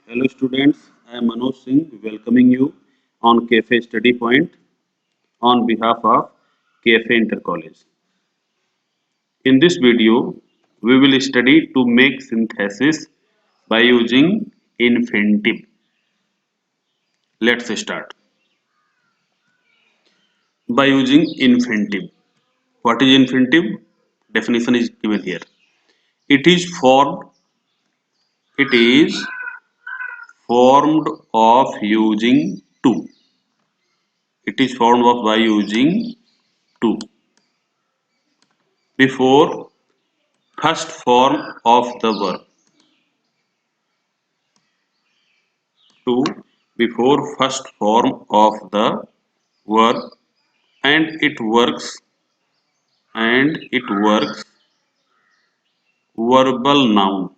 Hello students, I am Manoj Singh welcoming you on Cafe Study Point on behalf of Cafe Inter College. In this video, we will study to make synthesis by using infinitive. Let's start. By using infinitive. What is infinitive? Definition is given here. It is formed of using to. It is formed of by using to. Before first form of the verb. To before first form of the verb and it works verbal noun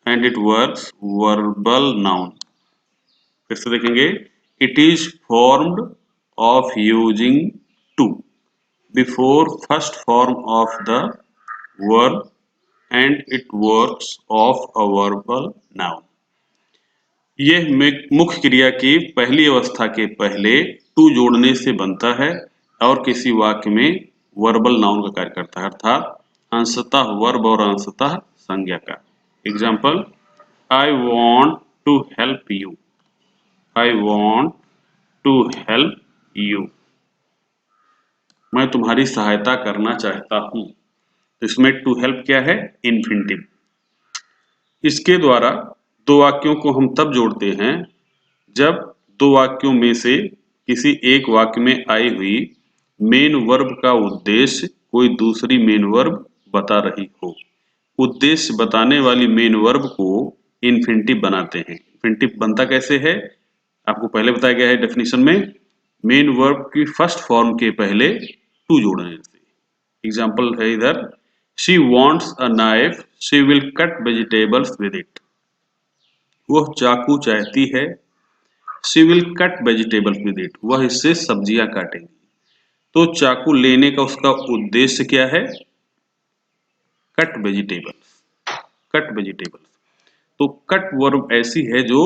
and it works verbal noun. फिर से देखेंगे it is formed of using to before first form of the verb and it works of a verbal noun. यह मुख्य क्रिया की पहली अवस्था के पहले टू जोड़ने से बनता है और किसी वाक्य में वर्बल नाउन का कार्य करता है अर्थात अंशतः वर्ब और अंशतः संज्ञा का. Example I want to help you. I want to help you. मैं तुम्हारी सहायता करना चाहता हूं. इसमें टू हेल्प क्या है? इन्फिनिटिव. इसके द्वारा दो वाक्यों को हम तब जोड़ते हैं जब दो वाक्यों में से किसी एक वाक्य में आई हुई मेन वर्ब का उद्देश्य कोई दूसरी मेन वर्ब बता रही हो. उद्देश्य बताने वाली मेन वर्ब को इन्फिनिटिव बनाते हैं. इन्फिनिटिव बनता कैसे है? आपको पहले बताया गया है डेफिनेशन में. मेन वर्ब की फर्स्ट फॉर्म के पहले टू जोड़ने से. एग्जाम्पल है इधर she wants a knife she will cut vegetables with it. वह चाकू चाहती है. She will cut vegetables with it. वह इससे सब्जियां काटेंगी. तो चाकू लेने का उसका उद्देश्य क्या है? Cut vegetables. Cut vegetables. तो कट वर्ब ऐसी है जो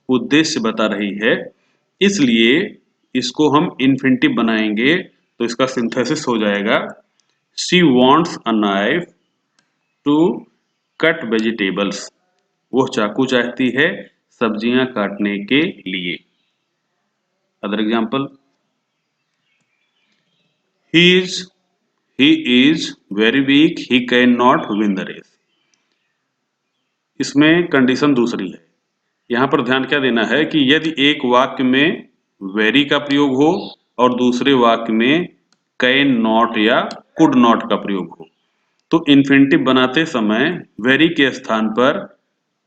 उद्देश्य बता रही है, इसलिए इसको हम इन्फिनिटिव बनाएंगे तो इसका सिंथेसिस हो जाएगा she wants a knife to cut vegetables. वो चाकू चाहती है सब्जियां काटने के लिए. Other example he is very weak he cannot win the race. इसमें कंडीशन दूसरी है. यहां पर ध्यान क्या देना है कि यदि एक वाक्य में वेरी का प्रयोग हो और दूसरे वाक्य में कैन नॉट या कुड नॉट का प्रयोग हो तो इन्फिनिटिव बनाते समय वेरी के स्थान पर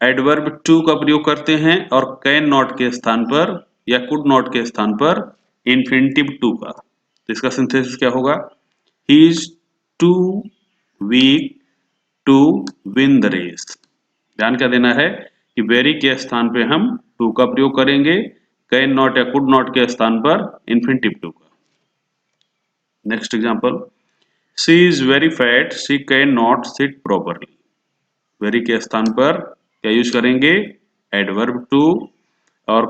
एडवर्ब टू का प्रयोग करते हैं और कैन नॉट के स्थान पर या कुड नॉट के स्थान पर इन्फिनिटिव टू का. तो इसका सिंथेसिस क्या होगा? He is too weak to win the race. ध्यान क्या देना है कि वेरी के स्थान पे हम टू का प्रयोग करेंगे, कैन नॉट या कुड नॉट के स्थान पर इन्फिनिटिव टू का. Next example she is very fat she can not sit properly. Very के स्थान पर क्या यूज करेंगे? Adverb too. और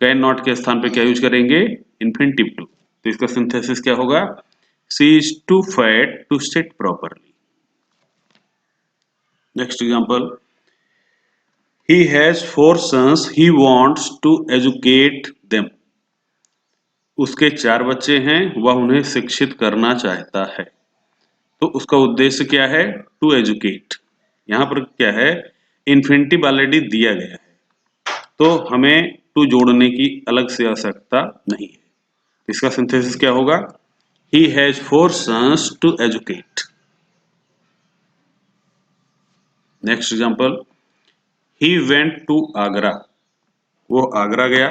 कैन नॉट के स्थान पे क्या यूज करेंगे? Infinitive to. तो इसका सिंथेसिस क्या होगा? She is too fat to sit properly. Next example he has 4 sons he wants to educate them. उसके 4 बच्चे हैं वह उन्हें शिक्षित करना चाहता है. तो उसका उद्देश्य क्या है? To educate. यहां पर क्या है? इन्फिनिटिव ऑलरेडी दिया गया है तो हमें टू जोड़ने की अलग से आवश्यकता नहीं है. इसका सिंथेसिस क्या होगा? he has 4 sons to educate. Next example he went to Agra. वो आगरा गया.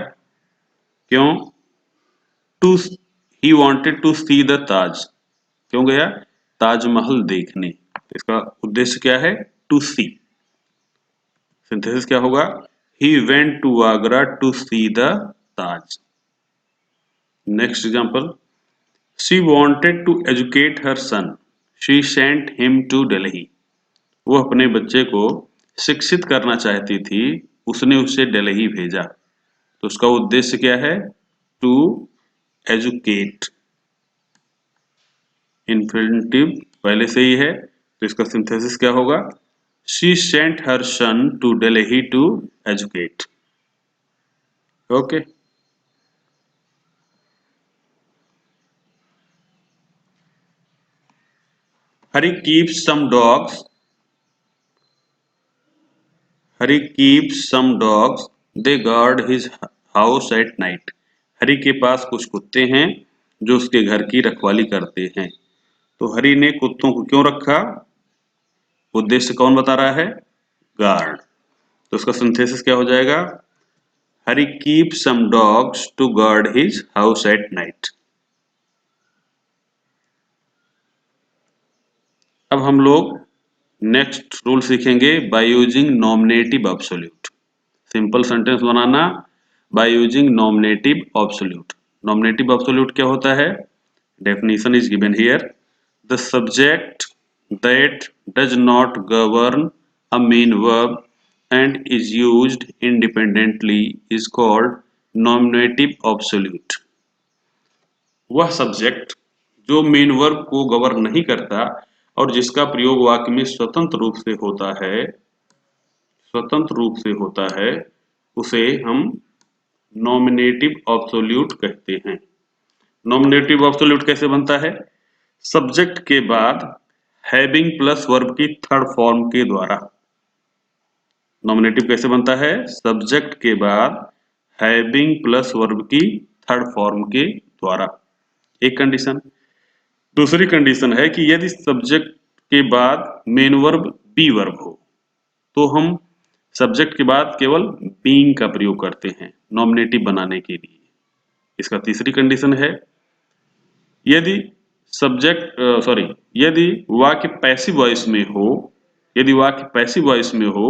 क्यों? To he wanted to see the Taj. क्यों गया? ताजमहल देखने. इसका उद्देश्य क्या है? To C. सिंथेसिस क्या होगा? he went to Agra to see the Taj. Next example she wanted to educate her son she sent him to Delhi. वो अपने बच्चे को शिक्षित करना चाहती थी, उसने उसे दिल्ली भेजा। तो उसका उद्देश्य क्या है? To educate. इन्फिनिटिव पहले से ही है, तो इसका सिंथेसिस क्या होगा? She sent her son to Delhi to educate. Okay. Hari keeps some dogs Hari keeps some dogs they guard his house at night. Hari के पास कुछ कुत्ते हैं जो उसके घर की रखवाली करते हैं। तो हरी ने कुत्तों को क्यों रखा? उद्देश्य कौन बता रहा है? गार्ड। तो उसका सिंथेसिस क्या हो जाएगा? Hari keep some dogs to guard his house at night. अब हम लोग नेक्स्ट रूल सीखेंगे by using nominative absolute. Simple sentence बनाना by using nominative absolute. Nominative absolute क्या होता है? Definition is given here. The subject that does not govern a main verb and is used independently is called nominative absolute। वह subject जो main verb को govern नहीं करता और जिसका प्रयोग वाक्य में स्वतंत्र रूप से होता है उसे हम नॉमिनेटिव एब्सोल्यूट कहते हैं। नॉमिनेटिव एब्सोल्यूट कैसे बनता है? सब्जेक्ट के बाद हैविंग प्लस वर्ब की थर्ड फॉर्म के द्वारा। नॉमिनेटिव कैसे बनता है? सब्जेक्ट के बाद हैविंग प्लस वर्ब की थर्ड फॉर्म के द्वारा। एक कंडीशन। दूसरी कंडीशन है कि यदि सब्जेक्ट के बाद मेन वर्ब बी वर्ब हो तो हम सब्जेक्ट के बाद केवल बीइंग का प्रयोग करते हैं नॉमिनेटिव बनाने के लिए। इसका तीसरी कंडीशन है यदि यदि वाक्य पैसिव वॉइस में हो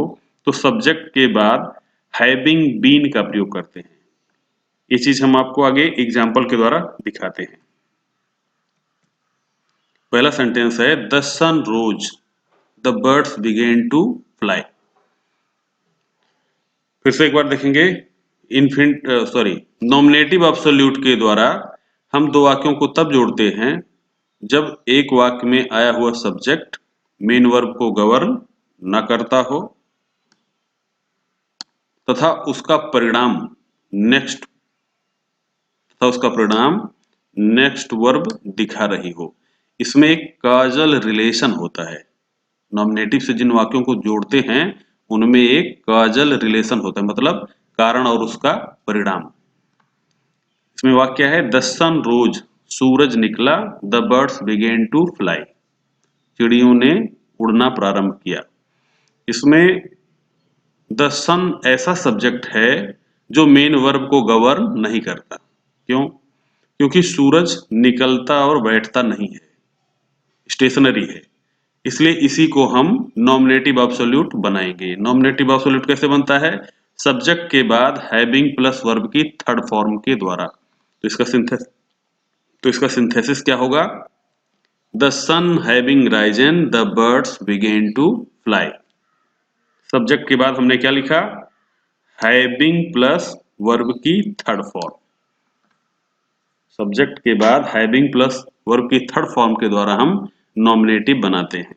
तो सब्जेक्ट के बाद हैविंग बीन का प्रयोग करते हैं। ये चीज हम आपको आगे एग्जाम्पल के द्वारा दिखाते हैं। पहला सेंटेंस है the sun rose the birds began to fly. फिर से एक बार देखेंगे। नॉमिनेटिव एब्सोल्यूट के द्वारा हम दो वाक्यों को तब जोड़ते हैं जब एक वाक्य में आया हुआ सब्जेक्ट मेन वर्ब को गवर्न न करता हो तथा उसका परिणाम नेक्स्ट वर्ब दिखा रही हो। इसमें एक काजल रिलेशन होता है। नॉमिनेटिव से जिन वाक्यों को जोड़ते हैं उनमें एक काजल रिलेशन होता है, मतलब कारण और उसका परिणाम। इसमें वाक्य है द सन रोज सूरज निकला, the birds began to fly चिड़ियों ने उड़ना प्रारंभ किया। इसमें द सन ऐसा सब्जेक्ट है जो मेन वर्ब को गवर्न नहीं करता। क्यों? क्योंकि सूरज निकलता और बैठता नहीं है, स्टेशनरी है। इसलिए इसी को हम नॉमिनेटिव एब्सोल्यूट बनाएंगे। नॉमिनेटिव एब्सोल्यूट कैसे बनता है? सब्जेक्ट के बाद हैविंग प्लस वर्ब की थर्ड फॉर्म के द्वारा। तो इसका सिंथेसिस क्या होगा? The sun having risen the birds began to fly. Subject के बाद हमने क्या लिखा? हैविंग प्लस वर्ब की थर्ड फॉर्म। सब्जेक्ट के बाद हैविंग प्लस वर्ब की थर्ड फॉर्म के द्वारा हम नॉमिनेटिव बनाते हैं।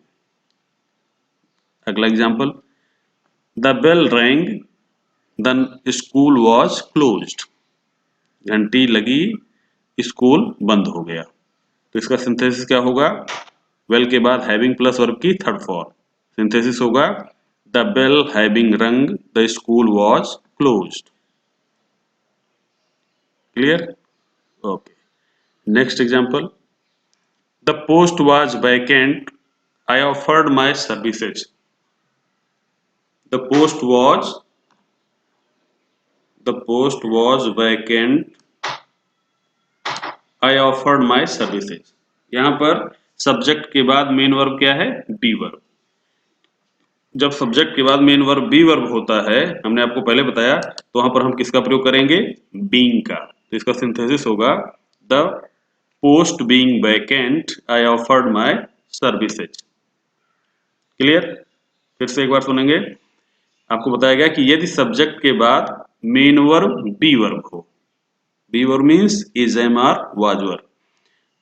अगला example the bell rang the school was closed. घंटी लगी, स्कूल बंद हो गया। तो इसका सिंथेसिस क्या होगा? वेल के बाद हैविंग प्लस वर्ब की थर्ड फॉर्म। सिंथेसिस होगा द बेल हैविंग रंग the school was closed. Clear? Okay. Next example the post was vacant I offered my services. The post was vacant I offered my services. यहां पर subject के बाद main verb क्या है? Be verb. जब subject के बाद मेन वर्ब बी वर्ब होता है, हमने आपको पहले बताया, तो वहां पर हम किसका प्रयोग करेंगे? बीइंग का। तो इसका सिंथेसिस होगा the post being vacant I offered my services. Clear? फिर से एक बार सुनेंगे। आपको बताया गया कि यदि सब्जेक्ट के बाद मेन वर्ब बी वर्ब हो, be verb means is, am, are, was verb,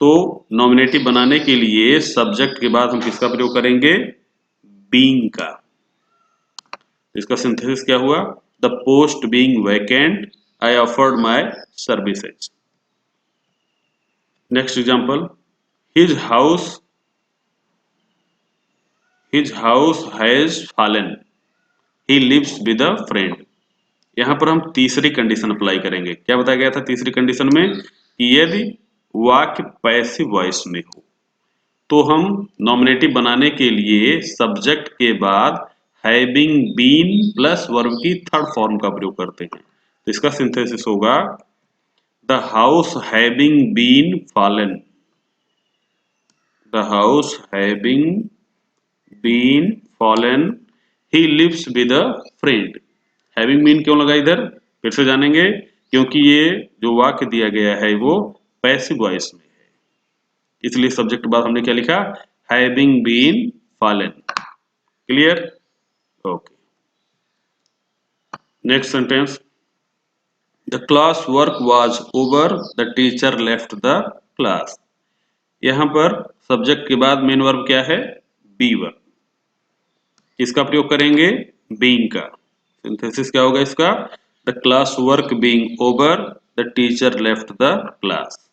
तो नॉमिनेटिव बनाने के लिए सब्जेक्ट के बाद हम किसका प्रयोग करेंगे? बीइंग का। इसका सिंथेसिस क्या हुआ? The post being vacant I offered my services. Next example, his house has fallen, he lives with a friend. यहां पर हम तीसरी कंडीशन अप्लाई करेंगे। क्या बताया गया था तीसरी कंडीशन में? कि यदि वाक्य पैसिव वॉइस में हो तो हम नॉमिनेटिव बनाने के लिए सब्जेक्ट के बाद हैविंग बीन प्लस वर्ब की थर्ड फॉर्म का प्रयोग करते हैं। तो इसका सिंथेसिस होगा the house having been fallen, the house having been fallen, he lives with a friend. Having been क्यों लगा इधर? फिर से जानेंगे, क्योंकि ये जो वाक्य दिया गया है वो पैसिव वॉइस में है, इसलिए सब्जेक्ट के बाद हमने क्या लिखा? Having been fallen. Clear? Okay. Next sentence, the class work was over, the teacher left the class. यहां पर सब्जेक्ट के बाद मेन वर्ब क्या है? Be verb. किसका प्रयोग करेंगे? बीइंग का। सिंथेसिस क्या होगा इसका? The class work being over, the teacher left the class.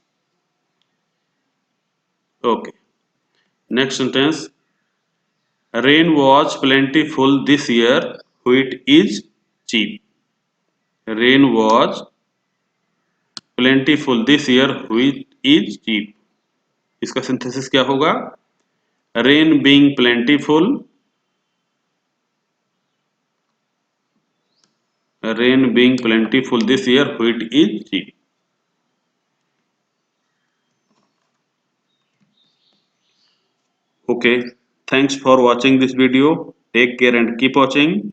Okay. Next sentence, rain was plentiful this year, wheat is cheap. Rain was plentiful this year, wheat is cheap. इसका synthesis क्या होगा? Rain being plentiful, rain being plentiful this year, wheat is cheap. Okay, thanks for watching this video. Take care and keep watching.